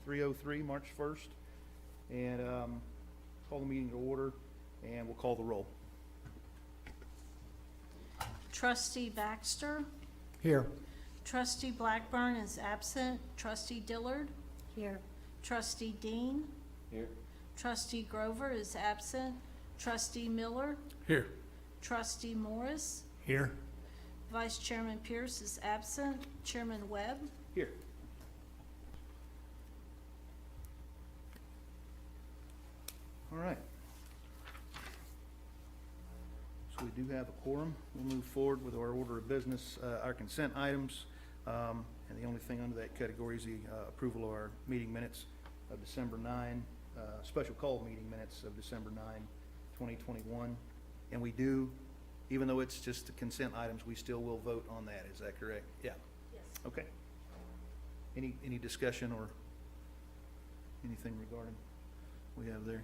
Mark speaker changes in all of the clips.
Speaker 1: 3:03, March 1st. And call the meeting to order, and we'll call the roll.
Speaker 2: Trustee Baxter.
Speaker 3: Here.
Speaker 2: Trustee Blackburn is absent. Trustee Dillard.
Speaker 4: Here.
Speaker 2: Trustee Dean.
Speaker 3: Here.
Speaker 2: Trustee Grover is absent. Trustee Miller.
Speaker 3: Here.
Speaker 2: Trustee Morris.
Speaker 3: Here.
Speaker 2: Vice Chairman Pierce is absent. Chairman Webb.
Speaker 1: Here. All right. So we do have a quorum. We'll move forward with our order of business, our consent items. And the only thing under that category is the approval of our meeting minutes of December 9, special call meeting minutes of December 9, 2021. And we do, even though it's just the consent items, we still will vote on that. Is that correct? Yeah.
Speaker 2: Yes.
Speaker 1: Okay. Any discussion or anything regarding what we have there?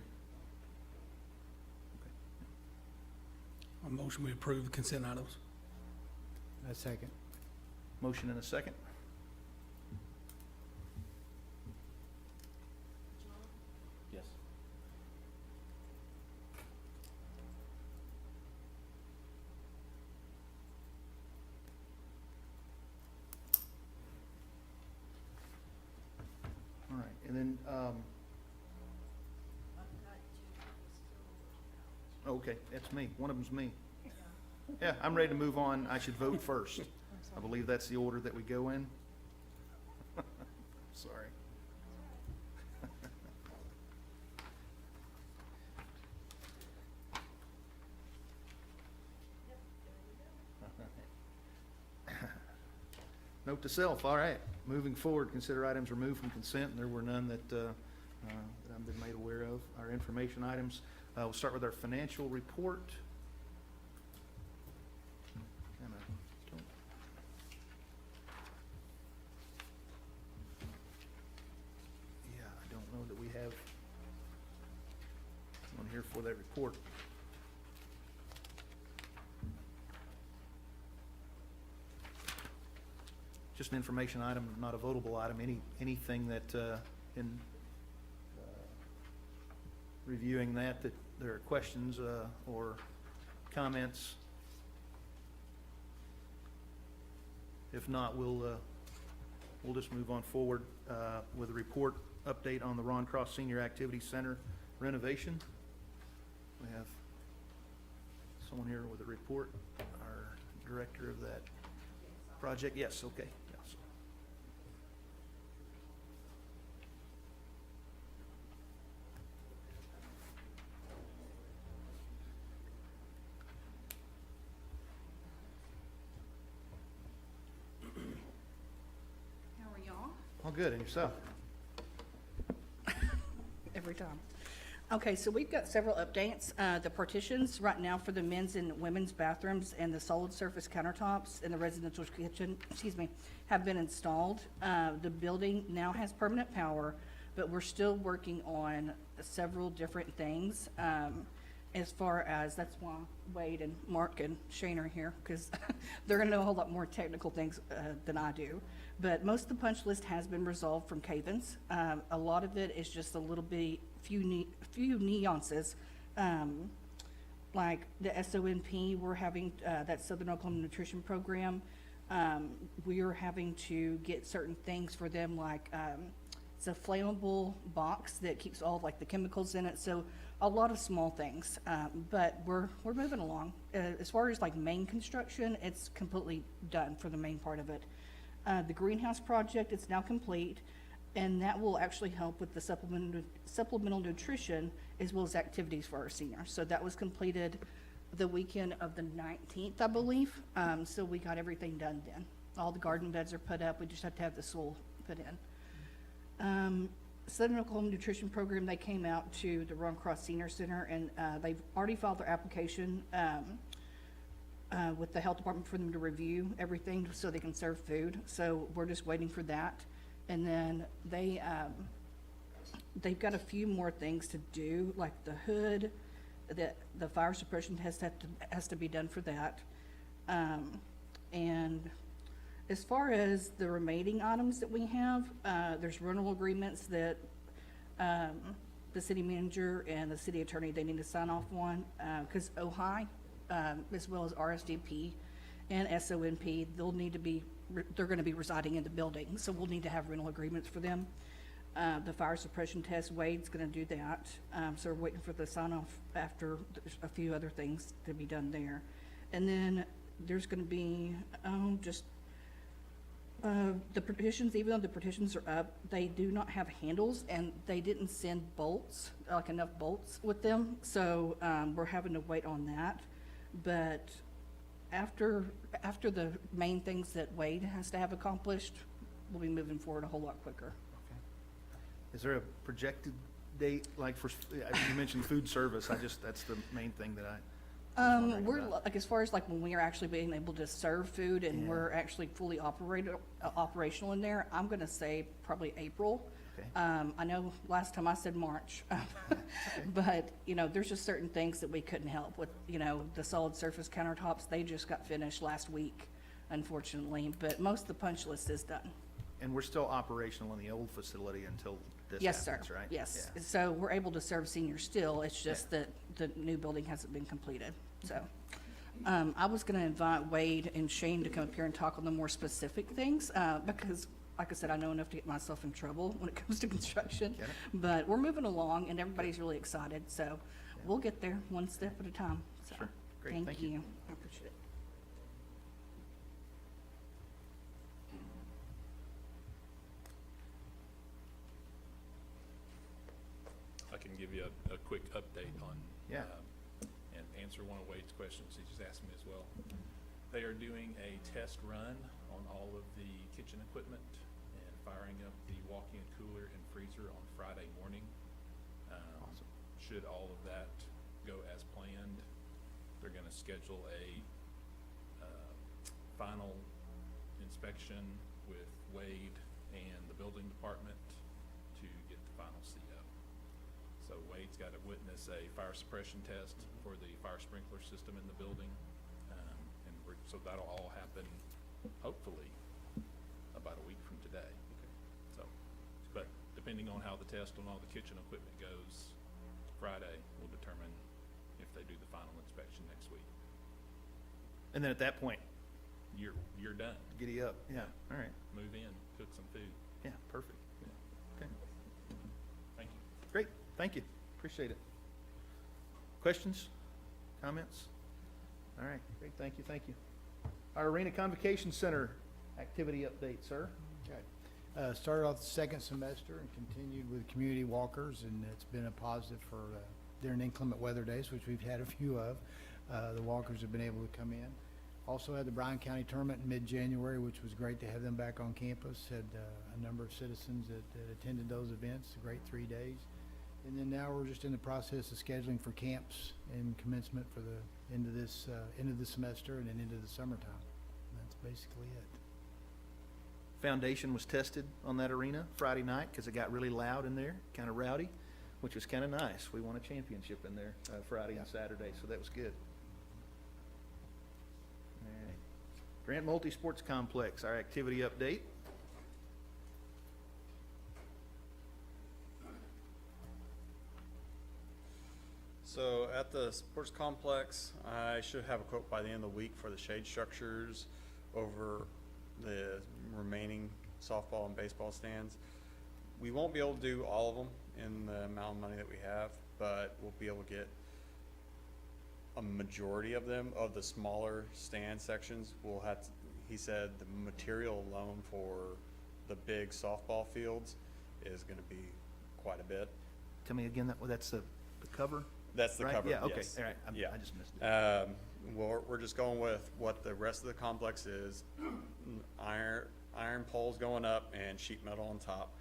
Speaker 3: A motion we approve consent items. A second.
Speaker 1: Motion and a second.
Speaker 3: Yes.
Speaker 1: All right, and then, okay, that's me. One of them's me. Yeah, I'm ready to move on. I should vote first. I believe that's the order that we go in. Sorry. Note to self, all right. Moving forward, consider items removed from consent, and there were none that I've been made aware of. Our information items, we'll start with our financial report. Yeah, I don't know that we have one here for that report. Just an information item, not a votable item. Anything that in reviewing that there are questions or comments? If not, we'll just move on forward with a report update on the Ron Cross Senior Activity Center renovation. We have someone here with a report, our director of that project. Yes, okay. Yes.
Speaker 4: How are y'all?
Speaker 1: All good, and yourself?
Speaker 4: Every time. Okay, so we've got several updates. The partitions right now for the men's and women's bathrooms and the solid surface countertops in the residential kitchen, have been installed. The building now has permanent power, but we're still working on several different things. As far as, that's why Wade and Mark and Shane are here, because they're gonna know a whole lot more technical things than I do. But most of the punch list has been resolved from Cavens. A lot of it is just a little bit, few nuances. Like the SONP, we're having, that Southern Oklahoma Nutrition Program. We are having to get certain things for them, like, it's a flammable box that keeps all like the chemicals in it. So a lot of small things, but we're moving along. As far as like main construction, it's completely done for the main part of it. The greenhouse project is now complete, and that will actually help with the supplemental nutrition as well as activities for our seniors. So that was completed the weekend of the 19th, I believe. So we got everything done then. All the garden beds are put up. We just have to have the soil put in. Southern Oklahoma Nutrition Program, they came out to the Ron Cross Senior Center, and they've already filed their application with the health department for them to review everything so they can serve food. So we're just waiting for that. And then they've got a few more things to do, like the hood, the fire suppression test has to be done for that. And As far as the remaining items that we have, there's rental agreements that the city manager and the city attorney, they need to sign off on, because OHI, as well as RSVP and SONP, they'll need to be, they're gonna be residing in the building, so we'll need to have rental agreements for them. The fire suppression test, Wade's gonna do that, so we're waiting for the sign off after there's a few other things to be done there. And then there's gonna be, just the partitions, even though the partitions are up, they do not have handles, and they didn't send bolts, like enough bolts with them, so we're having to wait on that. But after the main things that Wade has to have accomplished, we'll be moving forward a whole lot quicker.
Speaker 1: Is there a projected date, like for, you mentioned food service, that's the main thing that I was wondering
Speaker 4: We're,
Speaker 1: about.
Speaker 4: like, as far as like when we are actually being able to serve food and
Speaker 1: Yeah.
Speaker 4: we're actually fully operational in there, I'm gonna say probably April.
Speaker 1: Okay.
Speaker 4: I know last time I said March, but, you know, there's just certain things that we couldn't help with, you know, the solid surface countertops, they just got finished last week, unfortunately, but most of the punch list is done.
Speaker 1: And we're still operational in the old facility until this
Speaker 4: Yes, sir.
Speaker 1: happens, right?
Speaker 4: Yes.
Speaker 1: Yeah.
Speaker 4: So we're able to serve seniors still. It's just that the new building hasn't been completed. So, I was gonna invite Wade and Shane to come up here and talk on the more specific things, because, like I said, I know enough to get myself in trouble when it comes to construction.
Speaker 1: Get it.
Speaker 4: But we're moving along and everybody's really excited, so we'll get there one step at a time. So,
Speaker 1: Sure. Great. Thank you.
Speaker 4: I appreciate it.
Speaker 5: I can give you a quick update on,
Speaker 1: Yeah.
Speaker 5: and answer one of Wade's questions he just asked me as well. They are doing a test run on all of the kitchen equipment and firing up the walk-in cooler and freezer on Friday morning.
Speaker 1: Awesome.
Speaker 5: Should all of that go as planned, they're gonna schedule a final inspection with Wade and the building department to get the final CO. So Wade's got to witness a fire suppression test for the fire sprinkler system in the building. So that'll all happen, hopefully, about a week from today. So, but depending on how the test on all the kitchen equipment goes Friday, will determine if they do the final inspection next week.
Speaker 1: And then at that point,
Speaker 5: You're done.
Speaker 1: giddy up. Yeah, all right.
Speaker 5: Move in, cook some food.
Speaker 1: Yeah, perfect. Okay,
Speaker 5: Thank you.
Speaker 1: great. Thank you. Appreciate it. Questions? Comments? All right, great. Thank you, thank you. Our Arena Convocation Center activity update, sir.
Speaker 3: Okay. Started off the second semester and continued with community walkers, and it's been a positive for, during inclement weather days, which we've had a few of. The walkers have been able to come in. Also had the Bryan County Tournament in mid-January, which was great to have them back on campus. Had a number of citizens that attended those events, a great 3 days. And then now we're just in the process of scheduling for camps and commencement for the end of this semester and then into the summertime. And that's basically it.
Speaker 1: Foundation was tested on that arena Friday night because it got really loud in there, kind of rowdy, which was kind of nice. We won a championship in there Friday and Saturday, so that was good. All right. Grant Multi-Sports Complex, our activity update.
Speaker 6: So at the sports complex, I should have a quote by the end of the week for the shade structures over the remaining softball and baseball stands. We won't be able to do all of them in the amount of money that we have, but we'll be able to get a majority of them, of the smaller stand sections. We'll have to, he said the material alone for the big softball fields is gonna be quite a bit.
Speaker 1: Tell me again, that's the cover?
Speaker 6: That's the
Speaker 1: Right?
Speaker 6: cover,
Speaker 1: Yeah, okay,
Speaker 6: yes.
Speaker 1: all right.
Speaker 6: Yeah.
Speaker 1: I just missed it.
Speaker 6: We're just going with what the rest of the complex is. Iron poles going up and sheet metal on top.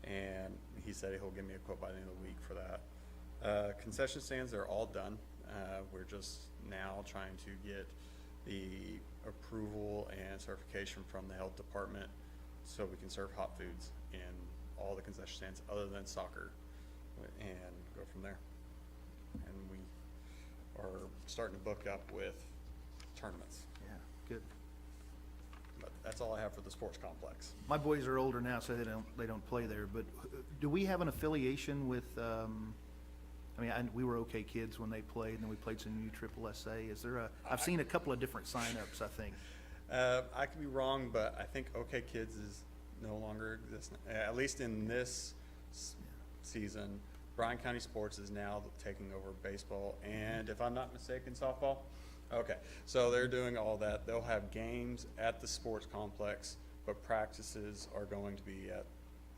Speaker 6: And he said he'll give me a quote by the end of the week for that. Concession stands are all done. We're just now trying to get the approval and certification from the health department so we can serve hot foods in all the concession stands other than soccer and go from there. And we are starting to book up with tournaments.
Speaker 1: Yeah, good.
Speaker 6: But that's all I have for the sports complex.
Speaker 1: My boys are older now, so they don't play there, but do we have an affiliation with, I mean, we were OK Kids when they played, and then we played some USSSA. Is there I've seen a couple of different signups, I think.
Speaker 6: I could be wrong, but I think OK Kids is no longer exists, at least in this season. Bryan County Sports is now taking over baseball, and if I'm not mistaken, softball. Okay, so they're doing all that. They'll have games at the sports complex, but practices are going to be at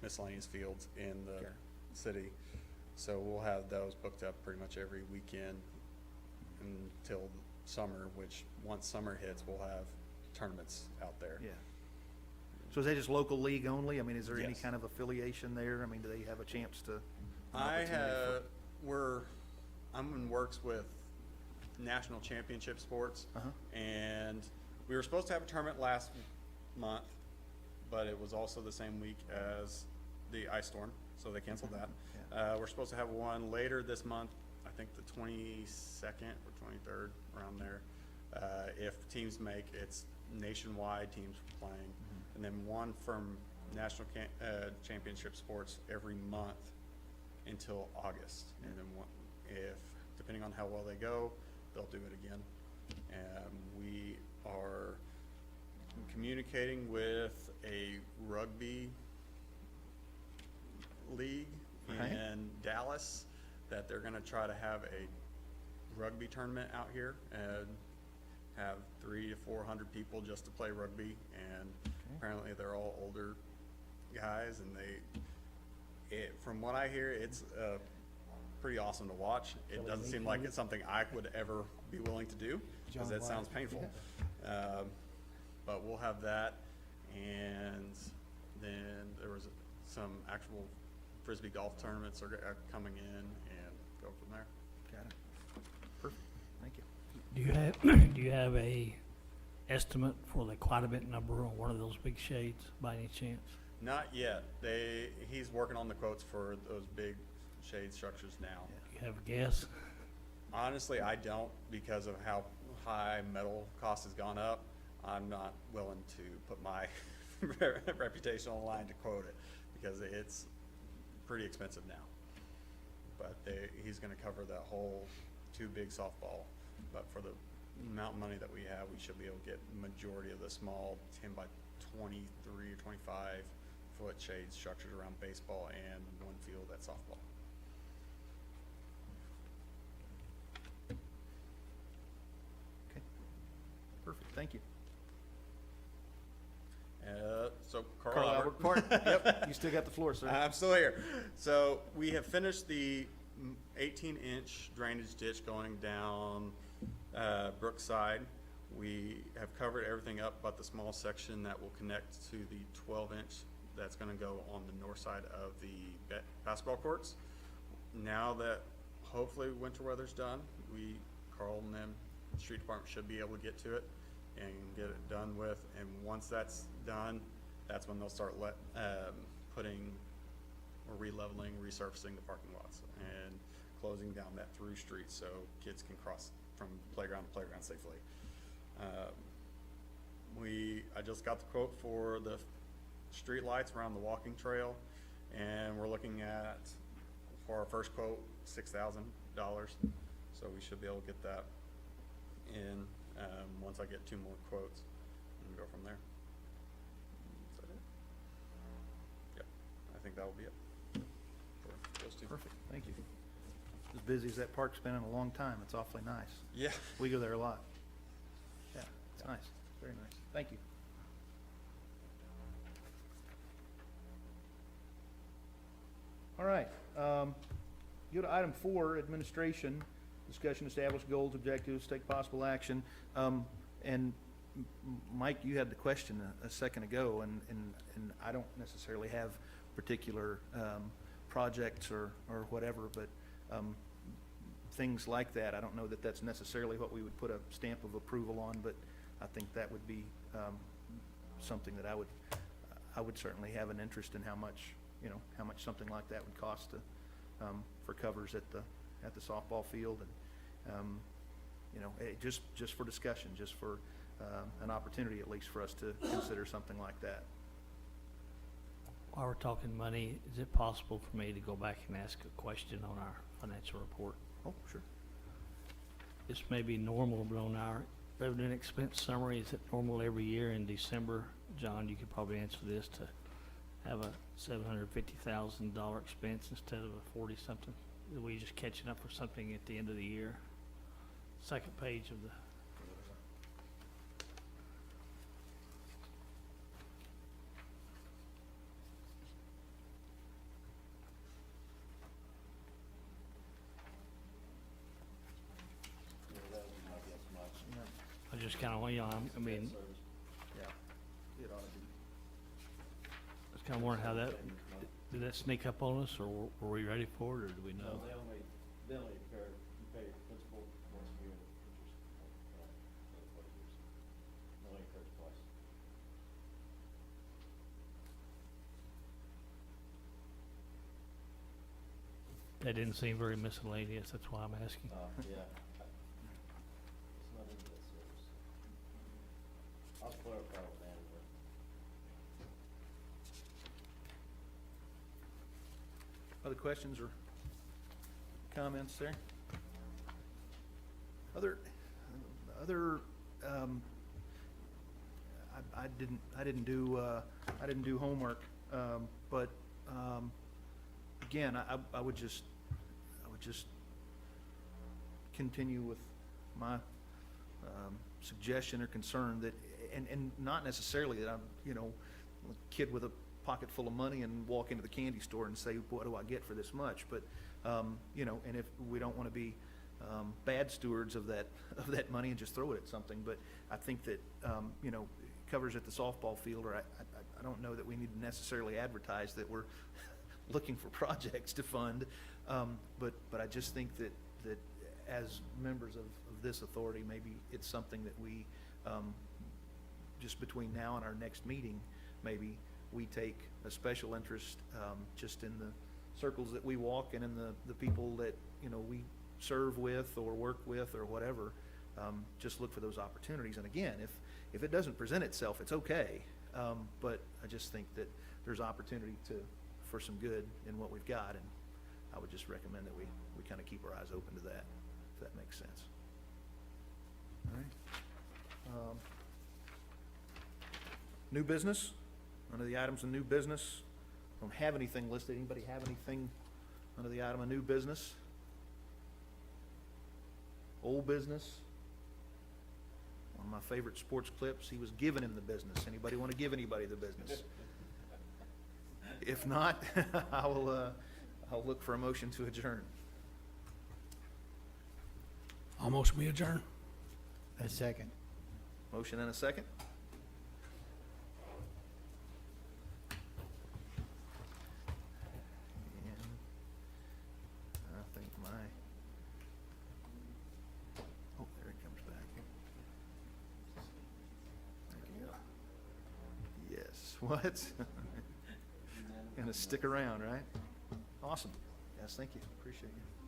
Speaker 6: miscellaneous fields in the
Speaker 1: Okay.
Speaker 6: city. So we'll have those booked up pretty much every weekend until summer, which once summer hits, we'll have tournaments out there.
Speaker 1: Yeah. So is that just local league only? I mean, is there any
Speaker 6: Yes.
Speaker 1: kind of affiliation there? I mean, do they have a chance to?
Speaker 6: I'm in works with National Championship Sports,
Speaker 1: Uh-huh.
Speaker 6: and we were supposed to have a tournament last month, but it was also the same week as the ice storm, so they canceled that.
Speaker 1: Yeah.
Speaker 6: We're supposed to have one later this month, I think the 22nd or 23rd, around there. If teams make, it's nationwide teams playing, and then one from National Championship Sports every month until August, and then depending on how well they go, they'll do it again. We are communicating with a rugby league
Speaker 1: Right.
Speaker 6: in Dallas that they're going to try to have a rugby tournament out here and have 300 to 400 people just to play rugby. And apparently they're all older guys, and from what I hear, it's pretty awesome to watch. It doesn't seem like it's something I would ever be willing to do, because
Speaker 3: John
Speaker 6: that sounds
Speaker 3: White.
Speaker 6: painful. But we'll have that, and then there was some actual Frisbee golf tournaments are coming in, and go from there.
Speaker 1: Got it. Perfect. Thank you.
Speaker 7: Do you have a estimate for the quite a bit number on one of those big shades by any chance?
Speaker 6: Not yet. He's working on the quotes for those big shade structures now.
Speaker 7: Do you have a guess?
Speaker 6: Honestly, I don't, because of how high metal cost has gone up. I'm not willing to put my reputation on the line to quote it, because it's pretty expensive now. But he's gonna cover that whole 2 big softball. But for the amount of money that we have, we should be able to get majority of the small 10 by 23 or 25 foot shade structures around baseball and one field at softball.
Speaker 1: Okay. Perfect. Thank you.
Speaker 6: So
Speaker 1: Carl Albert Park. Yep. You still got the floor, sir.
Speaker 6: I'm still here. So we have finished the 18-inch drainage ditch going down Brookside. We have covered everything up but the small section that will connect to the 12-inch that's going to go on the north side of the basketball courts. Now that hopefully winter weather's done, Carl and them, street department, should be able to get to it and get it done with. And once that's done, that's when they'll start putting or re-leveling, resurfacing the parking lots and closing down that through street so kids can cross from playground to playground safely. I just got the quote for the street lights around the walking trail, and we're looking at, for our first quote, $6,000. So we should be able to get that in once I get 2 more quotes and go from there. Is that it? Yep, I think that will be it for those 2.
Speaker 1: Perfect. Thank you. As busy as that park's been in a long time, it's awfully nice.
Speaker 6: Yeah.
Speaker 1: We go there a lot. Yeah, it's nice. It's very nice. Thank you. All right. Go to item 4, administration. Discussion, establish goals, objectives, take possible action. And Mike, you had the question a second ago, and I don't necessarily have particular projects or whatever, but things like that, I don't know that that's necessarily what we would put a stamp of approval on, but I think that would be something that I would certainly have an interest in how much something like that would cost to, for covers at the softball field, and just for discussion, just for an opportunity at least for us to consider something like that.
Speaker 7: While we're talking money, is it possible for me to go back and ask a question on our financial report?
Speaker 1: Oh, sure.
Speaker 7: This may be normal, but on our revenue and expense summary, is it normal every year in December? John, you could probably answer this, to have a $750,000 expense instead of a 40-something? Are we just catching up for something at the end of the year? Second page of the, I just kind of, I mean,
Speaker 1: Yeah. It ought to be.
Speaker 7: I was kind of wondering how that, did that sneak up on us, or were we ready for it, or do we know?
Speaker 8: They only pay principal once a year, interest, every 4 years. They only occurs twice.
Speaker 7: That didn't seem very miscellaneous, that's why I'm asking.
Speaker 8: Yeah. It's not in the debt service. I'll clarify with manager.
Speaker 1: Other questions or comments there? Other, I didn't do homework, but, again, I would just continue with my, suggestion or concern that, and not necessarily that I'm, a kid with a pocket full of money and walk into the candy store and say, what do I get for this much? But, and if we don't want to be bad stewards of that money and just throw it at something, but I think that, covers at the softball field, or I don't know that we need to necessarily advertise that we're looking for projects to fund, but I just think that as members of this authority, maybe it's something that we, just between now and our next meeting, maybe we take a special interest, just in the circles that we walk and in the people that, we serve with or work with or whatever. Just look for those opportunities. And again, if it doesn't present itself, it's okay. But I just think that there's opportunity for some good in what we've got, and I would just recommend that we kind of keep our eyes open to that, if that makes sense. All right. New business, under the items of new business, don't have anything listed. Anybody have anything under the item of new business? Old business? One of my favorite sports clips, he was giving him the business. Anybody want to give anybody the business? If not, I'll look for a motion to adjourn.
Speaker 9: Almost we adjourn.
Speaker 3: A second.
Speaker 1: Motion and a second. And I think oh, there it comes back. There you go. Yes, what? Gonna stick around, right? Awesome. Yes, thank you. Appreciate you.